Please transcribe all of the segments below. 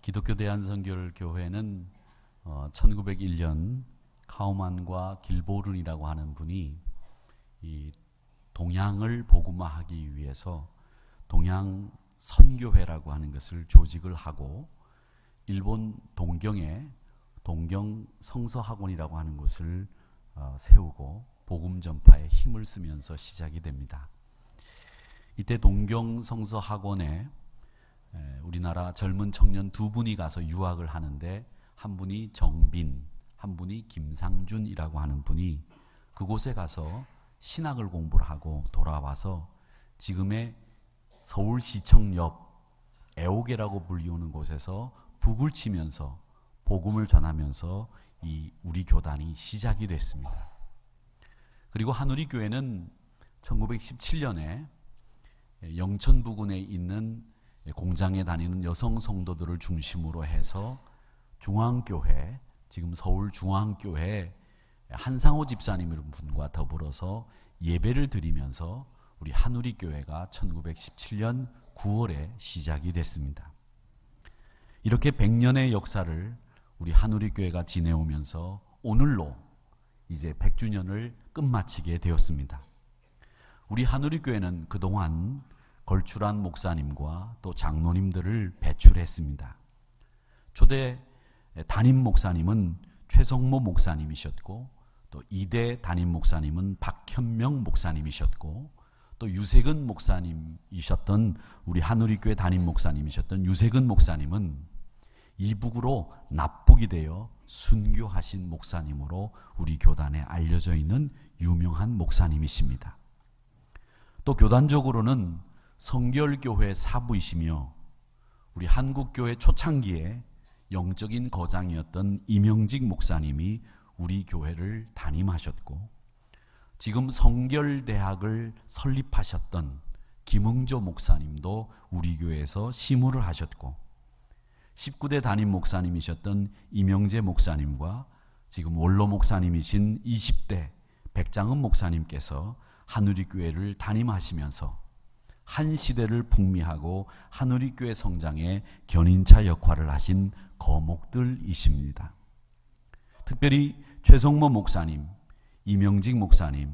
기독교 대한선교교회는 1901년 카우만과 길보른이라고 하는 분이 이 동양을 복음화하기 위해서 동양 선교회라고 하는 것을 조직을 하고 일본 동경에 동경 성서학원이라고 하는 곳을 세우고 복음 전파에 힘을 쓰면서 시작이 됩니다. 이때 동경 성서학원에 우리나라 젊은 청년 두 분이 가서 유학을 하는데 한 분이 정빈, 한 분이 김상준이라고 하는 분이 그곳에 가서 신학을 공부를 하고 돌아와서 지금의 서울시청 옆 애호개라고 불리우는 곳에서 북을 치면서 복음을 전하면서 우리 교단이 시작이 됐습니다. 그리고 한우리교회는 1917년에 영천 부근에 있는 공장에 다니는 여성 성도들을 중심으로 해서 중앙교회, 지금 서울중앙교회 한상호 집사님 분과 더불어서 예배를 드리면서 우리 한우리교회가 1917년 9월에 시작이 됐습니다. 이렇게 100년의 역사를 우리 한우리교회가 지내오면서 오늘로 이제 100주년을 끝마치게 되었습니다. 우리 한우리교회는 그동안 걸출한 목사님과 또 장로님들을 배출했습니다. 초대 담임 목사님은 최성모 목사님이셨고 또 2대 담임 목사님은 박현명 목사님이셨고 또 유세근 목사님이셨던 우리 한우리교회 담임 목사님이셨던 유세근 목사님은 이북으로 납북이 되어 순교하신 목사님으로 우리 교단에 알려져 있는 유명한 목사님이십니다. 또 교단적으로는 성결교회 사부이시며 우리 한국교회 초창기에 영적인 거장이었던 이명직 목사님이 우리 교회를 담임하셨고 지금 성결대학을 설립하셨던 김응조 목사님도 우리 교회에서 시무를 하셨고 19대 담임 목사님이셨던 이명재 목사님과 지금 원로 목사님이신 20대 백장은 목사님께서 한우리교회를 담임하시면서 한 시대를 풍미하고 한우리교회 성장의 견인차 역할을 하신 거목들이십니다. 특별히 최성모 목사님, 이명직 목사님,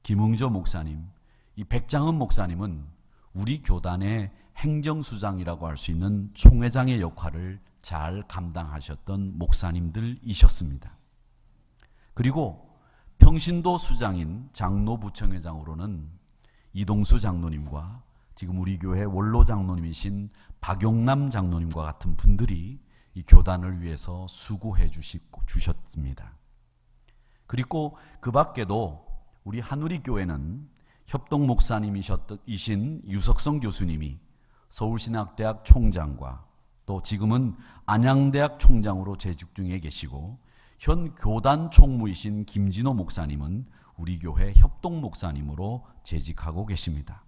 김응조 목사님, 이 백장은 목사님은 우리 교단의 행정수장이라고 할 수 있는 총회장의 역할을 잘 감당하셨던 목사님들이셨습니다. 그리고 평신도 수장인 장로부청회장으로는 이동수 장로님과 지금 우리 교회 원로 장로님이신 박용남 장로님과 같은 분들이 이 교단을 위해서 수고해 주셨습니다. 그리고 그 밖에도 우리 한우리교회는 협동 목사님이신 유석성 교수님이 서울신학대학 총장과 또 지금은 안양대학 총장으로 재직 중에 계시고 현 교단 총무이신 김진호 목사님은 우리 교회 협동 목사님으로 재직하고 계십니다.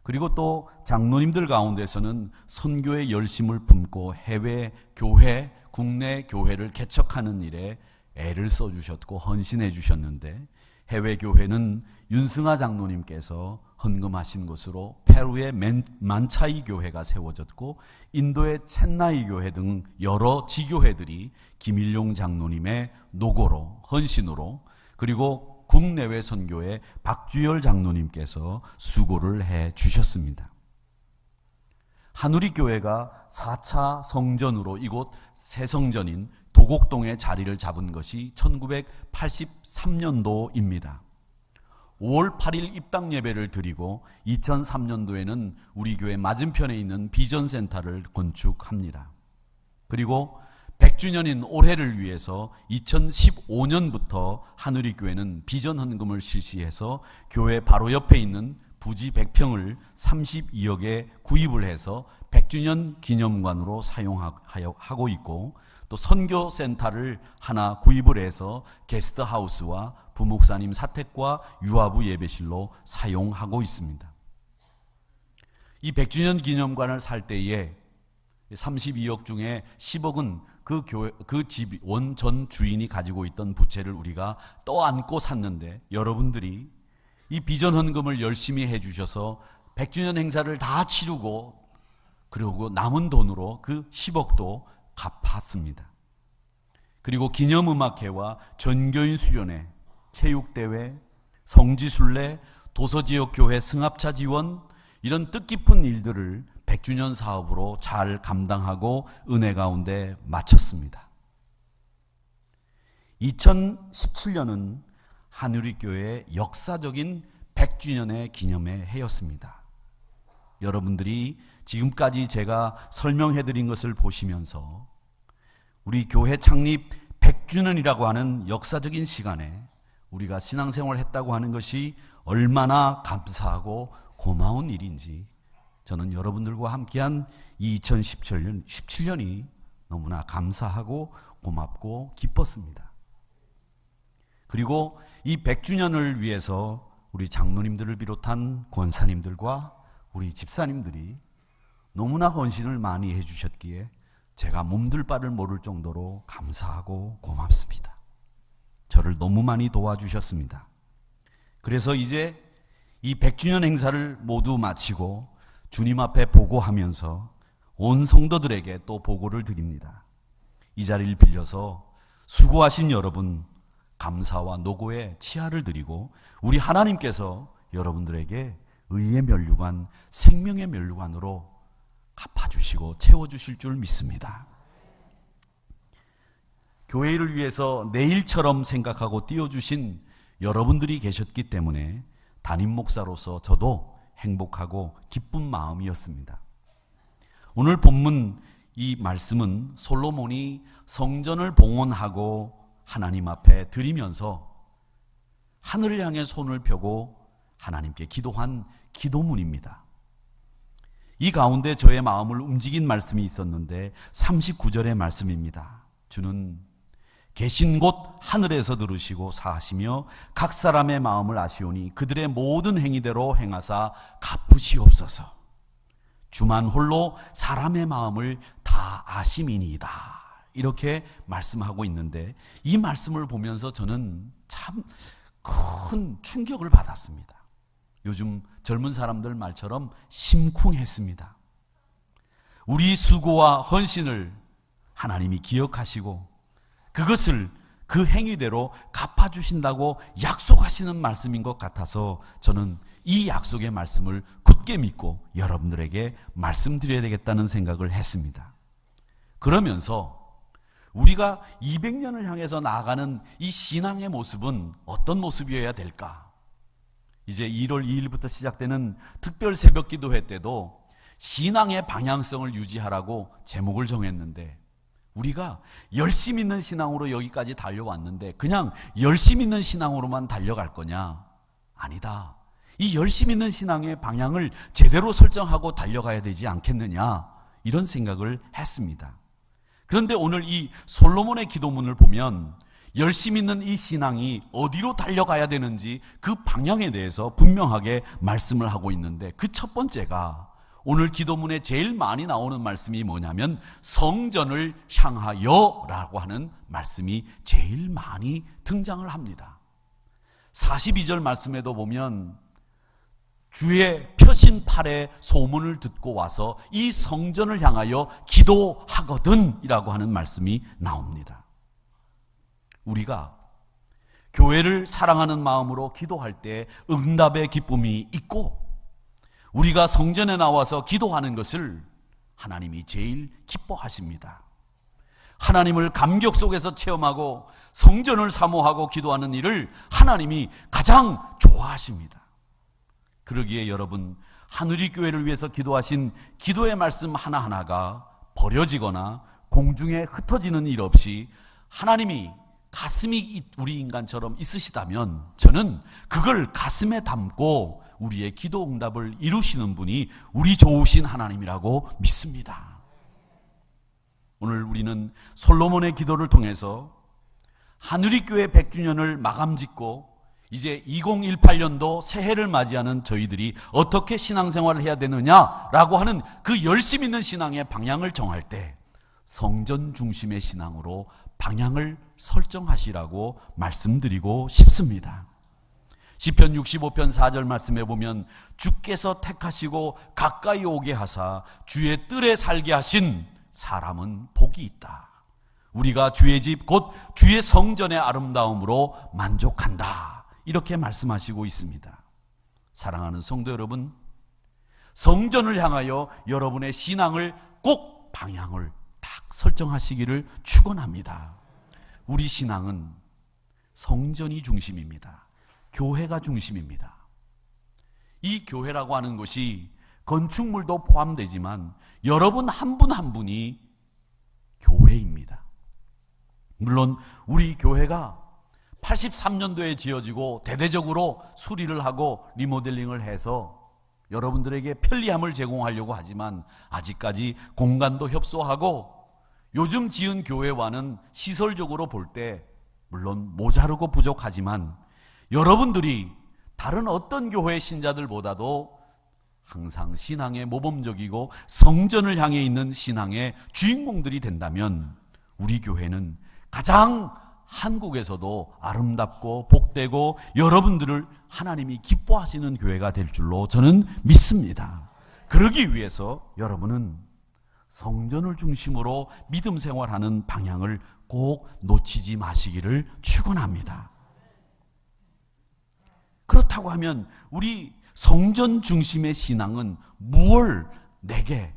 그리고 또 장로님들 가운데서는 선교의 열심을 품고 해외 교회, 국내 교회를 개척하는 일에 애를 써주셨고 헌신해 주셨는데 해외 교회는 윤승하 장로님께서 헌금하신 것으로 페루의 만차이 교회가 세워졌고 인도의 첸나이 교회 등 여러 지교회들이 김일용 장로님의 노고로 헌신으로 그리고 국내외 선교의 박주열 장로님께서 수고를 해 주셨습니다. 한우리교회가 4차 성전으로 이곳 새성전인 도곡동에 자리를 잡은 것이 1983년도입니다. 5월 8일 입당 예배를 드리고 2003년도에는 우리 교회 맞은편에 있는 비전센터를 건축합니다. 그리고 100주년인 올해를 위해서 2015년부터 한우리교회는 비전 헌금을 실시해서 교회 바로 옆에 있는 부지 100평을 32억에 구입을 해서 100주년 기념관으로 사용하고 있고 또 선교센터를 하나 구입을 해서 게스트하우스와 부목사님 사택과 유아부 예배실로 사용하고 있습니다. 이 100주년 기념관을 살 때에 32억 중에 10억은 그 집 원전 주인이 가지고 있던 부채를 우리가 떠안고 샀는데 여러분들이 이 비전 헌금을 열심히 해주셔서 100주년 행사를 다 치르고 그리고 남은 돈으로 그 10억도 갚았습니다. 그리고 기념음악회와 전교인 수련회, 체육대회, 성지순례, 도서지역교회 승합차 지원, 이런 뜻깊은 일들을 100주년 사업으로 잘 감당하고 은혜 가운데 마쳤습니다. 2017년은 한우리교회의 역사적인 100주년의 기념의 해였습니다. 여러분들이 지금까지 제가 설명해드린 것을 보시면서 우리 교회 창립 100주년이라고 하는 역사적인 시간에 우리가 신앙생활을 했다고 하는 것이 얼마나 감사하고 고마운 일인지 저는 여러분들과 함께한 2017년이 너무나 감사하고 고맙고 기뻤습니다. 그리고 이 100주년을 위해서 우리 장로님들을 비롯한 권사님들과 우리 집사님들이 너무나 헌신을 많이 해주셨기에 제가 몸둘 바를 모를 정도로 감사하고 고맙습니다. 저를 너무 많이 도와주셨습니다. 그래서 이제 이 100주년 행사를 모두 마치고 주님 앞에 보고하면서 온 성도들에게 또 보고를 드립니다. 이 자리를 빌려서 수고하신 여러분 감사와 노고에 치하를 드리고 우리 하나님께서 여러분들에게 의의 면류관, 생명의 면류관으로 갚아주시고 채워주실 줄 믿습니다. 교회 일을 위해서 내일처럼 생각하고 띄워주신 여러분들이 계셨기 때문에 담임 목사로서 저도 행복하고 기쁜 마음이었습니다. 오늘 본문 이 말씀은 솔로몬이 성전을 봉헌하고 하나님 앞에 드리면서 하늘을 향해 손을 펴고 하나님께 기도한 기도문입니다. 이 가운데 저의 마음을 움직인 말씀이 있었는데 39절의 말씀입니다. 주는 계신 곳 하늘에서 들으시고 사하시며 각 사람의 마음을 아시오니 그들의 모든 행위대로 행하사 갚으시옵소서. 주만 홀로 사람의 마음을 다 아심이니이다. 이렇게 말씀하고 있는데 이 말씀을 보면서 저는 참 큰 충격을 받았습니다. 요즘 젊은 사람들 말처럼 심쿵했습니다. 우리 수고와 헌신을 하나님이 기억하시고 그것을 그 행위대로 갚아주신다고 약속하시는 말씀인 것 같아서 저는 이 약속의 말씀을 굳게 믿고 여러분들에게 말씀드려야 되겠다는 생각을 했습니다. 그러면서 우리가 200년을 향해서 나아가는 이 신앙의 모습은 어떤 모습이어야 될까? 이제 1월 2일부터 시작되는 특별 새벽 기도회 때도 신앙의 방향성을 유지하라고 제목을 정했는데 우리가 열심 있는 신앙으로 여기까지 달려왔는데 그냥 열심 있는 신앙으로만 달려갈 거냐? 아니다. 이 열심 있는 신앙의 방향을 제대로 설정하고 달려가야 되지 않겠느냐? 이런 생각을 했습니다. 그런데 오늘 이 솔로몬의 기도문을 보면 열심 있는 이 신앙이 어디로 달려가야 되는지 그 방향에 대해서 분명하게 말씀을 하고 있는데 그 첫 번째가 오늘 기도문에 제일 많이 나오는 말씀이 뭐냐면 성전을 향하여 라고 하는 말씀이 제일 많이 등장을 합니다. 42절 말씀에도 보면 주의 펴신 팔의 소문을 듣고 와서 이 성전을 향하여 기도하거든 이라고 하는 말씀이 나옵니다. 우리가 교회를 사랑하는 마음으로 기도할 때 응답의 기쁨이 있고 우리가 성전에 나와서 기도하는 것을 하나님이 제일 기뻐하십니다. 하나님을 감격 속에서 체험하고 성전을 사모하고 기도하는 일을 하나님이 가장 좋아하십니다. 그러기에 여러분 하늘이교회를 위해서 기도하신 기도의 말씀 하나하나가 버려지거나 공중에 흩어지는 일 없이 하나님이 가슴이 우리 인간처럼 있으시다면 저는 그걸 가슴에 담고 우리의 기도 응답을 이루시는 분이 우리 좋으신 하나님이라고 믿습니다. 오늘 우리는 솔로몬의 기도를 통해서 하늘이교회 100주년을 마감짓고 이제 2018년도 새해를 맞이하는 저희들이 어떻게 신앙생활을 해야 되느냐라고 하는 그 열심 있는 신앙의 방향을 정할 때 성전 중심의 신앙으로 방향을 설정하시라고 말씀드리고 싶습니다. 시편 65편 4절 말씀에 보면 주께서 택하시고 가까이 오게 하사 주의 뜰에 살게 하신 사람은 복이 있다. 우리가 주의 집 곧 주의 성전의 아름다움으로 만족한다. 이렇게 말씀하시고 있습니다. 사랑하는 성도 여러분, 성전을 향하여 여러분의 신앙을 꼭 방향을 딱 설정하시기를 축원합니다. 우리 신앙은 성전이 중심입니다. 교회가 중심입니다. 이 교회라고 하는 것이 건축물도 포함되지만 여러분 한 분 한 분이 교회입니다. 물론 우리 교회가 83년도에 지어지고 대대적으로 수리를 하고 리모델링을 해서 여러분들에게 편리함을 제공하려고 하지만 아직까지 공간도 협소하고 요즘 지은 교회와는 시설적으로 볼 때 물론 모자르고 부족하지만 여러분들이 다른 어떤 교회 신자들보다도 항상 신앙의 모범적이고 성전을 향해 있는 신앙의 주인공들이 된다면 우리 교회는 가장 한국에서도 아름답고 복되고 여러분들을 하나님이 기뻐하시는 교회가 될 줄로 저는 믿습니다. 그러기 위해서 여러분은 성전을 중심으로 믿음 생활하는 방향을 꼭 놓치지 마시기를 축원합니다. 그렇다고 하면 우리 성전 중심의 신앙은 무엇을 내게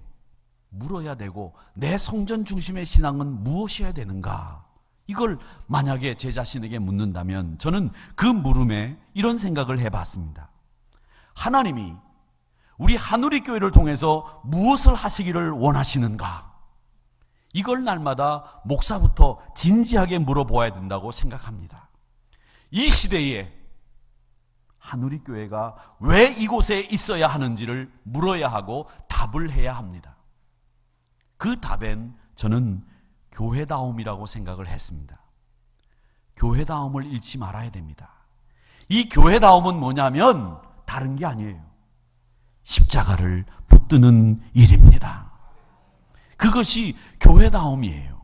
물어야 되고 내 성전 중심의 신앙은 무엇이어야 되는가? 이걸 만약에 제 자신에게 묻는다면 저는 그 물음에 이런 생각을 해봤습니다. 하나님이 우리 한우리교회를 통해서 무엇을 하시기를 원하시는가? 이걸 날마다 목사부터 진지하게 물어보아야 된다고 생각합니다. 이 시대에 한우리교회가 왜 이곳에 있어야 하는지를 물어야 하고 답을 해야 합니다. 그 답엔 저는 교회다움이라고 생각을 했습니다. 교회다움을 잃지 말아야 됩니다. 이 교회다움은 뭐냐면 다른 게 아니에요. 십자가를 붙드는 일입니다. 그것이 교회다움이에요.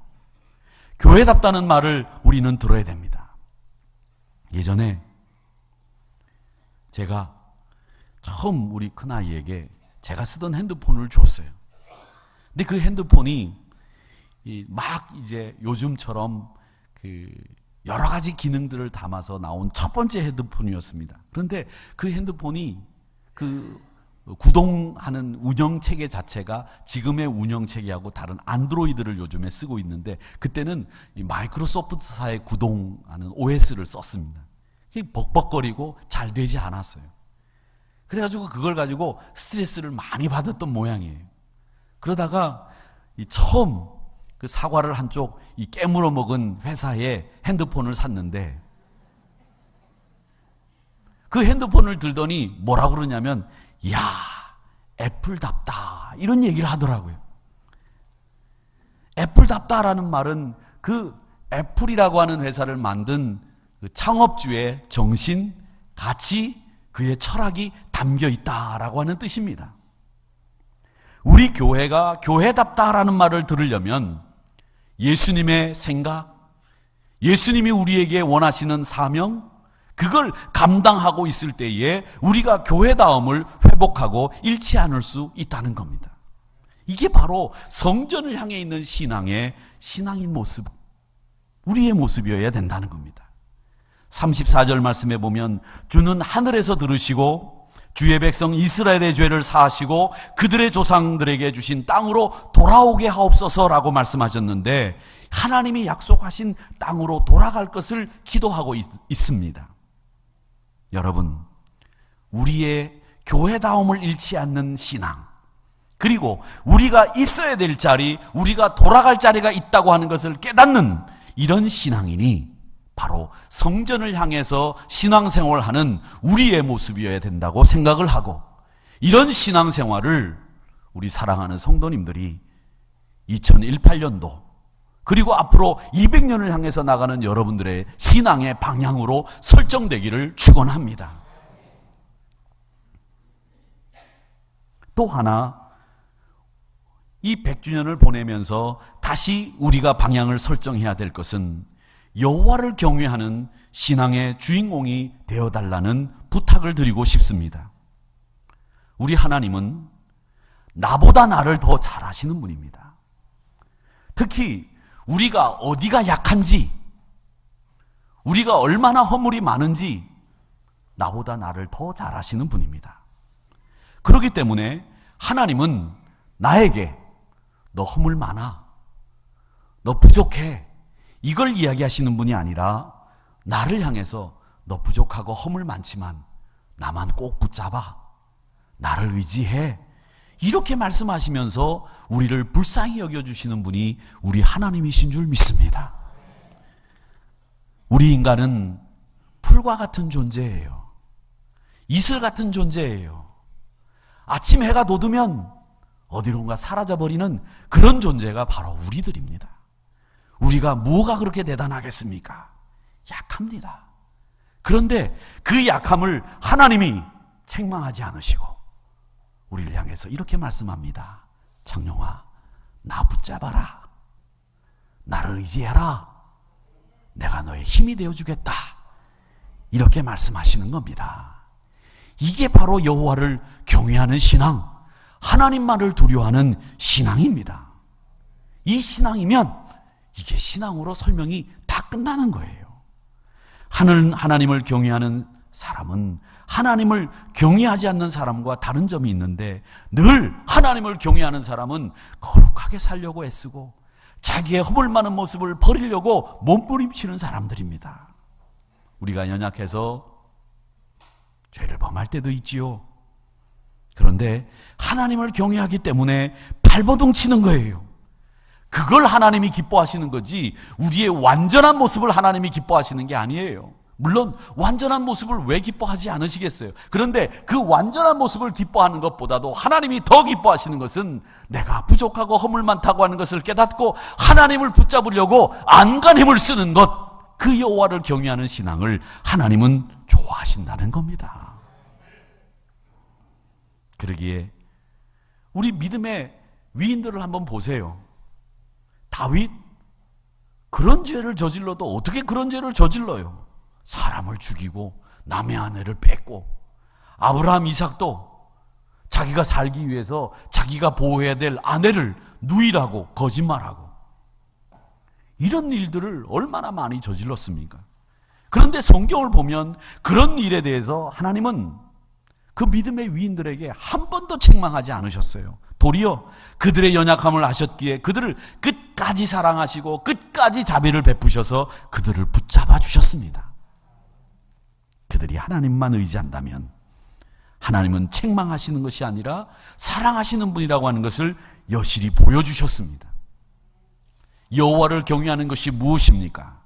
교회답다는 말을 우리는 들어야 됩니다. 예전에 제가 처음 우리 큰아이에게 제가 쓰던 핸드폰을 줬어요. 근데 그 핸드폰이 막 이제 요즘처럼 여러 가지 기능들을 담아서 나온 첫 번째 핸드폰이었습니다. 그런데 그 핸드폰이 구동하는 운영체계 자체가 지금의 운영체계하고 다른 안드로이드를 요즘에 쓰고 있는데 그때는 마이크로소프트사의 구동하는 OS를 썼습니다. 벅벅거리고 잘 되지 않았어요. 그래가지고 그걸 가지고 스트레스를 많이 받았던 모양이에요. 그러다가 처음 그 사과를 한쪽 깨물어 먹은 회사에 핸드폰을 샀는데 그 핸드폰을 들더니 뭐라고 그러냐면 야, 애플답다 이런 얘기를 하더라고요. 애플답다라는 말은 그 애플이라고 하는 회사를 만든 그 창업주의 정신, 가치, 그의 철학이 담겨 있다라고 하는 뜻입니다. 우리 교회가 교회답다라는 말을 들으려면 예수님의 생각, 예수님이 우리에게 원하시는 사명, 그걸 감당하고 있을 때에 우리가 교회다움을 회복하고 잃지 않을 수 있다는 겁니다. 이게 바로 성전을 향해 있는 신앙인 모습, 우리의 모습이어야 된다는 겁니다. 34절 말씀에 보면 주는 하늘에서 들으시고 주의 백성 이스라엘의 죄를 사하시고 그들의 조상들에게 주신 땅으로 돌아오게 하옵소서라고 말씀하셨는데 하나님이 약속하신 땅으로 돌아갈 것을 기도하고 있습니다. 여러분, 우리의 교회다움을 잃지 않는 신앙, 그리고 우리가 있어야 될 자리, 우리가 돌아갈 자리가 있다고 하는 것을 깨닫는 이런 신앙인이 바로 성전을 향해서 신앙생활하는 우리의 모습이어야 된다고 생각을 하고, 이런 신앙생활을 우리 사랑하는 성도님들이 2018년도 그리고 앞으로 200년을 향해서 나가는 여러분들의 신앙의 방향으로 설정되기를 축원합니다. 또 하나, 이 100주년을 보내면서 다시 우리가 방향을 설정해야 될 것은 여호와를 경외하는 신앙의 주인공이 되어달라는 부탁을 드리고 싶습니다. 우리 하나님은 나보다 나를 더 잘 아시는 분입니다. 특히 우리가 어디가 약한지, 우리가 얼마나 허물이 많은지 나보다 나를 더 잘 아시는 분입니다. 그렇기 때문에 하나님은 나에게 너 허물 많아, 너 부족해, 이걸 이야기하시는 분이 아니라 나를 향해서 너 부족하고 허물 많지만 나만 꼭 붙잡아, 나를 의지해, 이렇게 말씀하시면서 우리를 불쌍히 여겨주시는 분이 우리 하나님이신 줄 믿습니다. 우리 인간은 풀과 같은 존재예요. 이슬 같은 존재예요. 아침 해가 돋으면 어디론가 사라져버리는 그런 존재가 바로 우리들입니다. 우리가 뭐가 그렇게 대단하겠습니까? 약합니다. 그런데 그 약함을 하나님이 책망하지 않으시고 우리를 향해서 이렇게 말씀합니다. 창룡아, 나 붙잡아라. 나를 의지해라. 내가 너의 힘이 되어주겠다. 이렇게 말씀하시는 겁니다. 이게 바로 여호와를 경외하는 신앙, 하나님만을 두려워하는 신앙입니다. 이 신앙이면 이게 신앙으로 설명이 다 끝나는 거예요. 하나님을 경외하는 사람은 하나님을 경외하지 않는 사람과 다른 점이 있는데, 늘 하나님을 경외하는 사람은 거룩하게 살려고 애쓰고 자기의 허물 많은 모습을 버리려고 몸부림치는 사람들입니다. 우리가 연약해서 죄를 범할 때도 있지요. 그런데 하나님을 경외하기 때문에 발버둥 치는 거예요. 그걸 하나님이 기뻐하시는 거지 우리의 완전한 모습을 하나님이 기뻐하시는 게 아니에요. 물론 완전한 모습을 왜 기뻐하지 않으시겠어요? 그런데 그 완전한 모습을 기뻐하는 것보다도 하나님이 더 기뻐하시는 것은 내가 부족하고 허물 많다고 하는 것을 깨닫고 하나님을 붙잡으려고 안간힘을 쓰는 것, 그 여호와를 경외하는 신앙을 하나님은 좋아하신다는 겁니다. 그러기에 우리 믿음의 위인들을 한번 보세요. 다윗, 그런 죄를 저질러도 어떻게 그런 죄를 저질러요? 사람을 죽이고 남의 아내를 뺏고, 아브라함, 이삭도 자기가 살기 위해서 자기가 보호해야 될 아내를 누이라고 거짓말하고, 이런 일들을 얼마나 많이 저질렀습니까? 그런데 성경을 보면 그런 일에 대해서 하나님은 그 믿음의 위인들에게 한 번도 책망하지 않으셨어요. 도리어 그들의 연약함을 아셨기에 그들을 끝까지 사랑하시고 끝까지 자비를 베푸셔서 그들을 붙잡아 주셨습니다. 그들이 하나님만 의지한다면 하나님은 책망하시는 것이 아니라 사랑하시는 분이라고 하는 것을 여실히 보여주셨습니다. 여호와를 경외하는 것이 무엇입니까?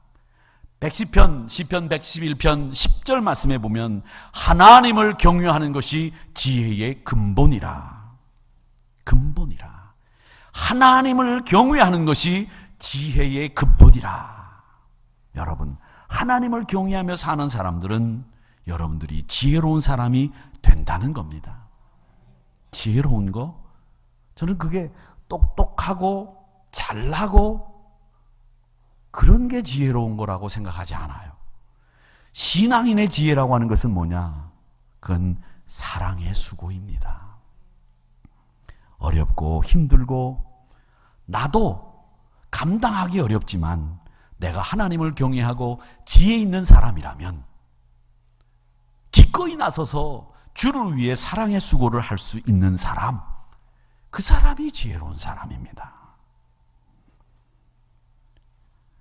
시편 111편 10절 말씀에 보면 하나님을 경외하는 것이 지혜의 근본이라. 근본이라. 하나님을 경외하는 것이 지혜의 근본이라. 여러분, 하나님을 경외하며 사는 사람들은 여러분들이 지혜로운 사람이 된다는 겁니다. 지혜로운 거? 저는 그게 똑똑하고 잘나고 그런 게 지혜로운 거라고 생각하지 않아요. 신앙인의 지혜라고 하는 것은 뭐냐? 그건 사랑의 수고입니다. 어렵고 힘들고 나도 감당하기 어렵지만 내가 하나님을 경외하고 지혜 있는 사람이라면 기꺼이 나서서 주를 위해 사랑의 수고를 할 수 있는 사람, 그 사람이 지혜로운 사람입니다.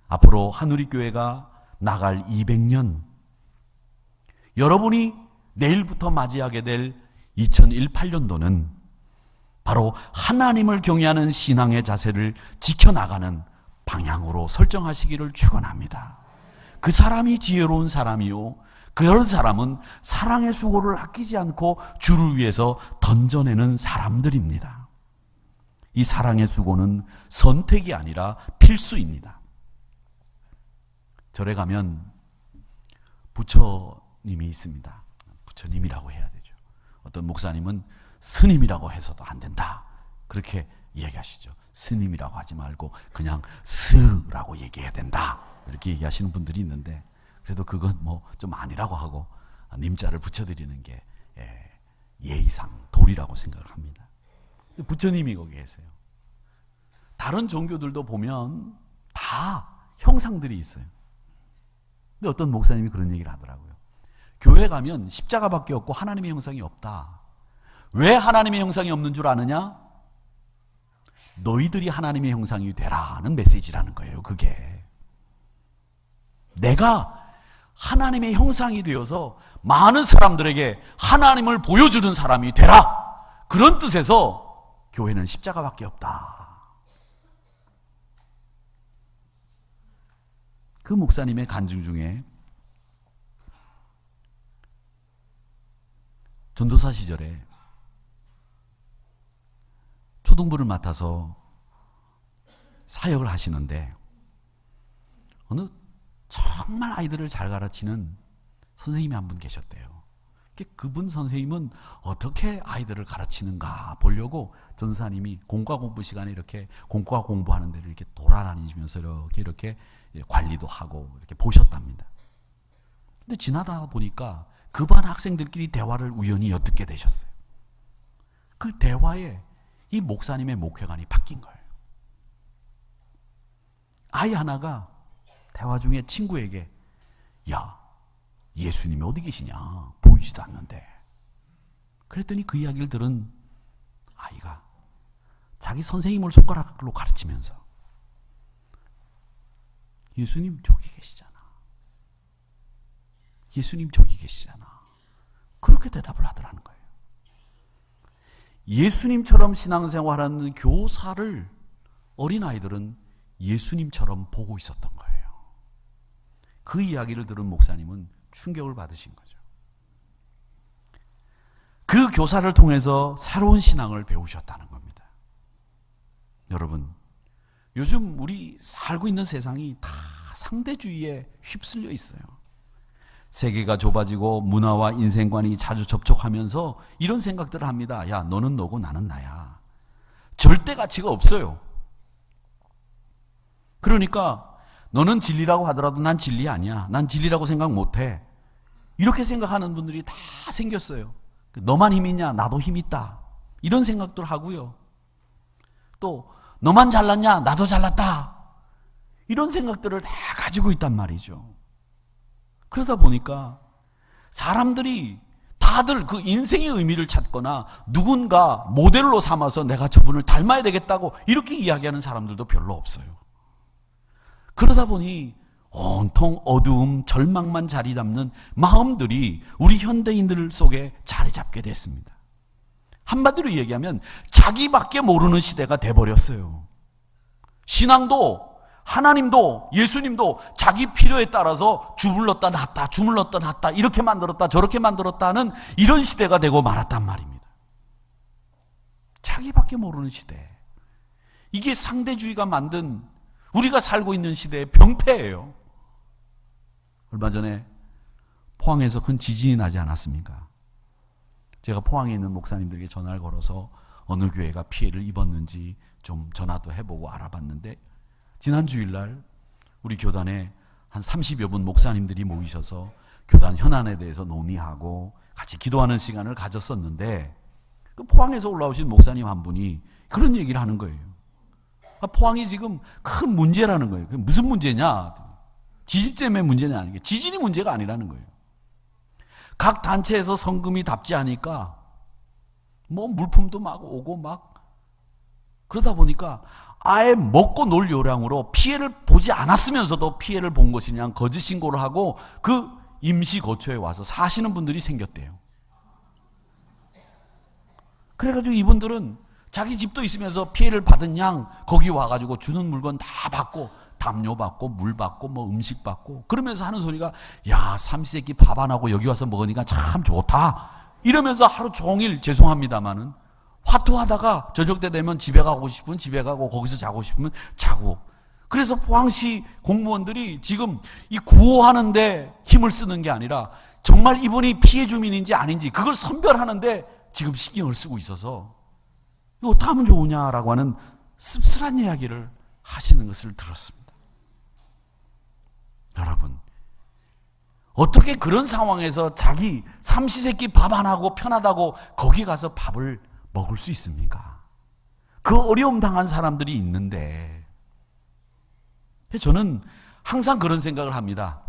앞으로 한우리교회가 나갈 200년, 여러분이 내일부터 맞이하게 될 2018년도는 바로 하나님을 경외하는 신앙의 자세를 지켜나가는 방향으로 설정하시기를 축원합니다. 그 사람이 지혜로운 사람이요, 그런 사람은 사랑의 수고를 아끼지 않고 주를 위해서 던져내는 사람들입니다. 이 사랑의 수고는 선택이 아니라 필수입니다. 절에 가면 부처님이 있습니다. 부처님이라고 해야 되죠. 어떤 목사님은 스님이라고 해서도 안 된다, 그렇게 이야기하시죠. 스님이라고 하지 말고 그냥 스라고 얘기해야 된다, 이렇게 얘기하시는 분들이 있는데, 그래도 그건 뭐 좀 아니라고 하고 님자를 붙여드리는 게 예의상 도리라고 생각을 합니다. 부처님이 거기 계세요. 다른 종교들도 보면 다 형상들이 있어요. 근데 어떤 목사님이 그런 얘기를 하더라고요. 교회 가면 십자가밖에 없고 하나님의 형상이 없다. 왜 하나님의 형상이 없는 줄 아느냐? 너희들이 하나님의 형상이 되라는 메시지라는 거예요. 그게 내가 하나님의 형상이 되어서 많은 사람들에게 하나님을 보여주는 사람이 되라, 그런 뜻에서 교회는 십자가밖에 없다. 그 목사님의 간증 중에 전도사 시절에 초등부를 맡아서 사역을 하시는데 어느 정말 아이들을 잘 가르치는 선생님이 한 분 계셨대요. 그분 선생님은 어떻게 아이들을 가르치는가 보려고 전도사님이 공과 공부 시간에 이렇게 공과 공부하는 데를 이렇게 돌아다니면서 이렇게 관리도 하고 이렇게 보셨답니다. 근데 지나다 보니까 그 반 학생들끼리 대화를 우연히 엿듣게 되셨어요. 그 대화에 이 목사님의 목회관이 바뀐 거예요. 아이 하나가 대화 중에 친구에게, 야, 예수님이 어디 계시냐? 보이지도 않는데. 그랬더니 그 이야기를 들은 아이가 자기 선생님을 손가락으로 가르치면서, 예수님 저기 계시잖아. 예수님 저기 계시잖아. 그렇게 대답을 하더라는 거예요. 예수님처럼 신앙생활하는 교사를 어린아이들은 예수님처럼 보고 있었던 거예요. 그 이야기를 들은 목사님은 충격을 받으신 거죠. 그 교사를 통해서 새로운 신앙을 배우셨다는 겁니다. 여러분, 요즘 우리 살고 있는 세상이 다 상대주의에 휩쓸려 있어요. 세계가 좁아지고 문화와 인생관이 자주 접촉하면서 이런 생각들을 합니다. 야, 너는 너고 나는 나야. 절대 가치가 없어요. 그러니까 너는 진리라고 하더라도 난 진리 아니야. 난 진리라고 생각 못해. 이렇게 생각하는 분들이 다 생겼어요. 너만 힘 있냐? 나도 힘 있다. 이런 생각들 하고요. 또 너만 잘났냐? 나도 잘났다. 이런 생각들을 다 가지고 있단 말이죠. 그러다 보니까 사람들이 다들 그 인생의 의미를 찾거나 누군가 모델로 삼아서 내가 저분을 닮아야 되겠다고 이렇게 이야기하는 사람들도 별로 없어요. 그러다 보니 온통 어두움, 절망만 자리 잡는 마음들이 우리 현대인들 속에 자리 잡게 됐습니다. 한마디로 얘기하면 자기밖에 모르는 시대가 돼버렸어요. 신앙도 하나님도 예수님도 자기 필요에 따라서 주물렀다 놨다, 주물렀다 놨다, 이렇게 만들었다 저렇게 만들었다는 이런 시대가 되고 말았단 말입니다. 자기밖에 모르는 시대. 이게 상대주의가 만든 우리가 살고 있는 시대의 병폐예요. 얼마 전에 포항에서 큰 지진이 나지 않았습니까? 제가 포항에 있는 목사님들에게 전화를 걸어서 어느 교회가 피해를 입었는지 좀 전화도 해보고 알아봤는데, 지난 주일날 우리 교단에 한 30여 분 목사님들이 모이셔서 교단 현안에 대해서 논의하고 같이 기도하는 시간을 가졌었는데, 그 포항에서 올라오신 목사님 한 분이 그런 얘기를 하는 거예요. 포항이 지금 큰 문제라는 거예요. 그게 무슨 문제냐? 지진 때문에 문제냐? 아니게 지진이 문제가 아니라는 거예요. 각 단체에서 성금이 답지 않으니까 뭐 물품도 막 오고 막 그러다 보니까 아예 먹고 놀 요량으로 피해를 보지 않았으면서도 피해를 본 것이냐 거짓 신고를 하고 그 임시 거처에 와서 사시는 분들이 생겼대요. 그래가지고 이분들은 자기 집도 있으면서 피해를 받은 양 거기 와가지고 주는 물건 다 받고 담요 받고 물 받고 뭐 음식 받고 그러면서 하는 소리가, 야, 삼시세끼 밥 안 하고 여기 와서 먹으니까 참 좋다 이러면서 하루 종일, 죄송합니다마는 화투하다가 저녁 때 되면 집에 가고 싶으면 집에 가고 거기서 자고 싶으면 자고. 그래서 포항시 공무원들이 지금 이 구호하는데 힘을 쓰는 게 아니라 정말 이분이 피해 주민인지 아닌지 그걸 선별하는데 지금 신경을 쓰고 있어서 이거 어떻게 하면 좋으냐라고 하는 씁쓸한 이야기를 하시는 것을 들었습니다. 여러분, 어떻게 그런 상황에서 자기 삼시세끼 밥 안 하고 편하다고 거기 가서 밥을 먹을 수 있습니까? 그 어려움 당한 사람들이 있는데, 저는 항상 그런 생각을 합니다.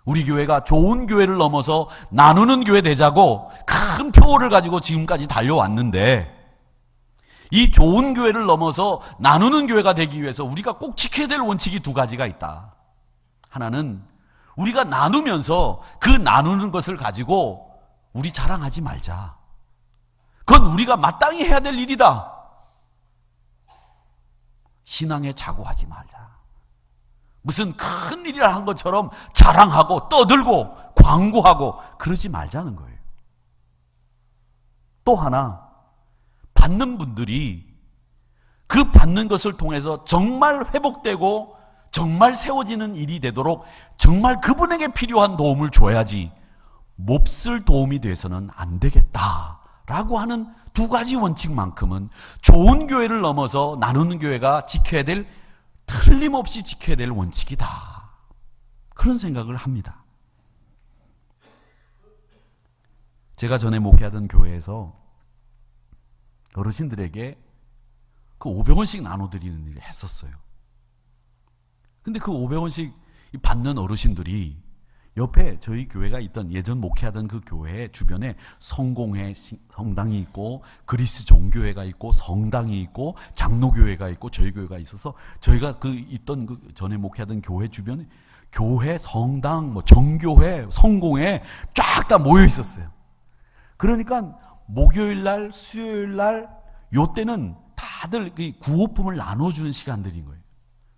우리 교회가 좋은 교회를 넘어서 나누는 교회 되자고 큰 표어를 가지고 지금까지 달려왔는데, 이 좋은 교회를 넘어서 나누는 교회가 되기 위해서 우리가 꼭 지켜야 될 원칙이 두 가지가 있다. 하나는 우리가 나누면서 그 나누는 것을 가지고 우리 자랑하지 말자. 그건 우리가 마땅히 해야 될 일이다. 신앙에 자고하지 말자. 무슨 큰 일이라 한 것처럼 자랑하고 떠들고 광고하고 그러지 말자는 거예요. 또 하나, 받는 분들이 그 받는 것을 통해서 정말 회복되고 정말 세워지는 일이 되도록 정말 그분에게 필요한 도움을 줘야지 몹쓸 도움이 돼서는 안 되겠다라고 하는 두 가지 원칙만큼은 좋은 교회를 넘어서 나누는 교회가 지켜야 될, 틀림없이 지켜야 될 원칙이다. 그런 생각을 합니다. 제가 전에 목회하던 교회에서 어르신들에게 그 500원씩 나눠드리는 일을 했었어요. 근데 그 500원씩 받는 어르신들이 옆에 저희 교회가 있던, 예전 목회하던 그 교회 주변에 성공회 성당이 있고 그리스 종교회가 있고 성당이 있고 장로교회가 있고 저희 교회가 있어서, 저희가 그 있던 그 전에 목회하던 교회 주변에 교회, 성당, 뭐 정교회, 성공회 쫙 다 모여 있었어요. 그러니까 목요일 날, 수요일 날 요때는 다들 구호품을 나눠주는 시간들인 거예요.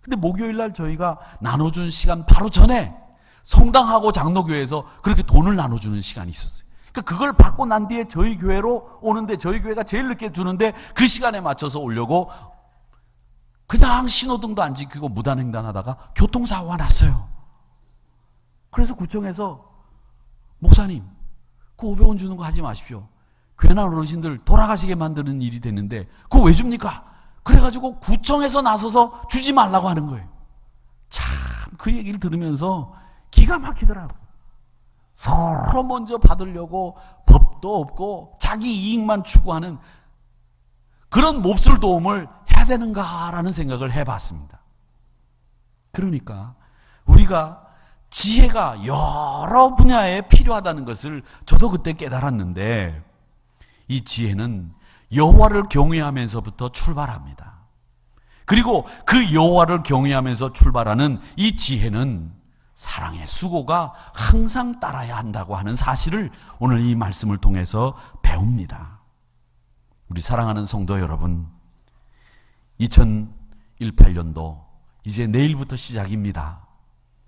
근데 목요일 날 저희가 나눠주는 시간 바로 전에 성당하고 장로교회에서 그렇게 돈을 나눠주는 시간이 있었어요. 그러니까 그걸 받고 난 뒤에 저희 교회로 오는데, 저희 교회가 제일 늦게 주는데 그 시간에 맞춰서 오려고 그냥 신호등도 안 지키고 무단횡단하다가 교통사고가 났어요. 그래서 구청에서 목사님, 그 500원 주는 거 하지 마십시오. 괜한 어르신들 돌아가시게 만드는 일이 됐는데 그거 왜 줍니까? 그래가지고 구청에서 나서서 주지 말라고 하는 거예요. 참 그 얘기를 들으면서 기가 막히더라고요. 서로 먼저 받으려고 법도 없고 자기 이익만 추구하는 그런 몹쓸 도움을 해야 되는가라는 생각을 해봤습니다. 그러니까 우리가 지혜가 여러 분야에 필요하다는 것을 저도 그때 깨달았는데, 이 지혜는 여호와를 경외하면서부터 출발합니다. 그리고 그 여호와를 경외하면서 출발하는 이 지혜는 사랑의 수고가 항상 따라야 한다고 하는 사실을 오늘 이 말씀을 통해서 배웁니다. 우리 사랑하는 성도 여러분, 2018년도 이제 내일부터 시작입니다.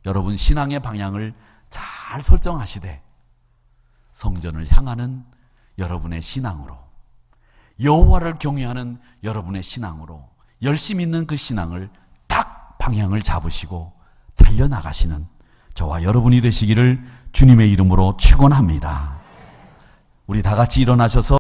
여러분 신앙의 방향을 잘 설정하시되 성전을 향하는 여러분의 신앙으로, 여호와를 경외하는 여러분의 신앙으로 열심히 있는 그 신앙을 딱 방향을 잡으시고 달려나가시는 저와 여러분이 되시기를 주님의 이름으로 축원합니다. 우리 다 같이 일어나셔서